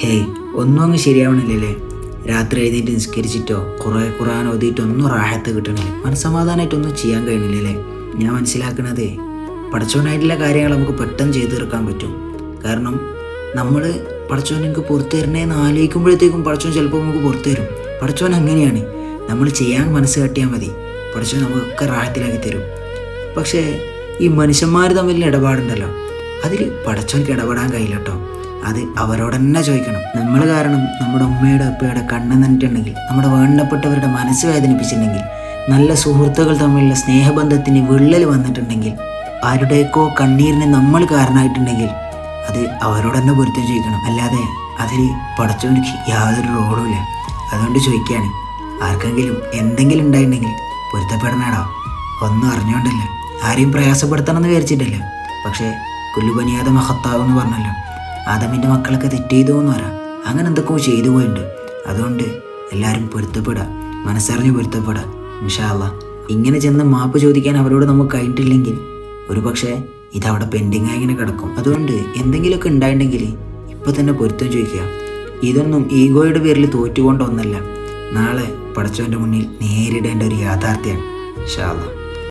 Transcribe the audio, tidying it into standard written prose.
Hey, ഒന്നും അങ്ങ് ശരിയാവണില്ലല്ലേ? രാത്രി എഴുതിയിട്ട് നിസ്കരിച്ചിട്ടോ ഖുർആൻ ഓതിയിട്ടോ ഒന്നും റാഹത്ത് കിട്ടണില്ല, മനസ്സമാധാനമായിട്ടൊന്നും ചെയ്യാൻ കഴിയണില്ലല്ലേ? ഞാൻ മനസ്സിലാക്കണത് പഠിച്ചവനായിട്ടുള്ള കാര്യങ്ങൾ നമുക്ക് പെട്ടെന്ന് ചെയ്തു തീർക്കാൻ പറ്റും. കാരണം നമ്മൾ പഠിച്ചവൻ എനിക്ക് പുറത്തു തരണേന്ന് ആലോചിക്കുമ്പോഴത്തേക്കും പഠിച്ചവൻ ചിലപ്പോൾ നമുക്ക് പുറത്തു തരും. പഠിച്ചവൻ അങ്ങനെയാണ്, നമ്മൾ ചെയ്യാൻ മനസ്സ് കട്ടിയാൽ മതി, പഠിച്ചവൻ നമുക്കൊക്കെ റാഹത്തിലാക്കി തരും. പക്ഷേ ഈ മനുഷ്യന്മാർ തമ്മിലുള്ള ഇടപാടുണ്ടല്ലോ, അതിൽ പഠിച്ചവനക്ക് ഇടപെടാൻ കഴിയില്ല കേട്ടോ. അത് അവരോട് തന്നെ ചോദിക്കണം. നമ്മൾ കാരണം നമ്മുടെ ഉമ്മയുടെ അപ്പയുടെ കണ്ണ് നന്നിട്ടുണ്ടെങ്കിൽ, നമ്മുടെ വേണ്ടപ്പെട്ടവരുടെ മനസ്സ് വേദനിപ്പിച്ചിട്ടുണ്ടെങ്കിൽ, നല്ല സുഹൃത്തുക്കൾ തമ്മിലുള്ള സ്നേഹബന്ധത്തിന് വിള്ളൽ വന്നിട്ടുണ്ടെങ്കിൽ, ആരുടെയൊക്കെ കണ്ണീരിന് നമ്മൾ കാരണമായിട്ടുണ്ടെങ്കിൽ അത് അവരോട് തന്നെ പൊരുത്തം ചോദിക്കണം. അല്ലാതെ അതിൽ പഠിച്ചവനിക്ക് യാതൊരു റോളും ഇല്ല. അതുകൊണ്ട് ചോദിക്കുകയാണ്, ആർക്കെങ്കിലും എന്തെങ്കിലും ഉണ്ടായിട്ടുണ്ടെങ്കിൽ പൊരുത്തപ്പെടണടാ. ഒന്നും അറിഞ്ഞുകൊണ്ടല്ല, ആരെയും പ്രയാസപ്പെടുത്തണം എന്ന് വിചാരിച്ചിട്ടില്ല. പക്ഷേ കുല്ലുബനിയാദ മഹത്താവ് എന്ന് പറഞ്ഞല്ലോ, ആദമിൻ്റെ മക്കളൊക്കെ തെറ്റ് ചെയ്തു എന്ന് പറയാം. അങ്ങനെ എന്തൊക്കെയോ ചെയ്തു പോയിട്ടുണ്ട്. അതുകൊണ്ട് എല്ലാവരും പൊരുത്തപ്പെടുക, മനസ്സറിഞ്ഞ് പൊരുത്തപ്പെടുക. ഇൻഷാ അല്ലാഹ് ഇങ്ങനെ ചെന്ന് മാപ്പ് ചോദിക്കാൻ അവരോട് നമുക്ക് കഴിഞ്ഞിട്ടില്ലെങ്കിൽ ഒരു പക്ഷേ ഇതവിടെ പെൻഡിങ് ആയി ഇങ്ങനെ കിടക്കും. അതുകൊണ്ട് എന്തെങ്കിലുമൊക്കെ ഉണ്ടായിട്ടുണ്ടെങ്കിൽ ഇപ്പം തന്നെ പൊരുത്തം ചോദിക്കുക. ഇതൊന്നും ഈഗോയുടെ പേരിൽ തോറ്റുകൊണ്ടൊന്നല്ല, നാളെ പടച്ചവൻ്റെ മുന്നിൽ നേരിടേണ്ട ഒരു യാഥാർത്ഥ്യമാണ്. ഇൻഷാ അല്ലാഹ്.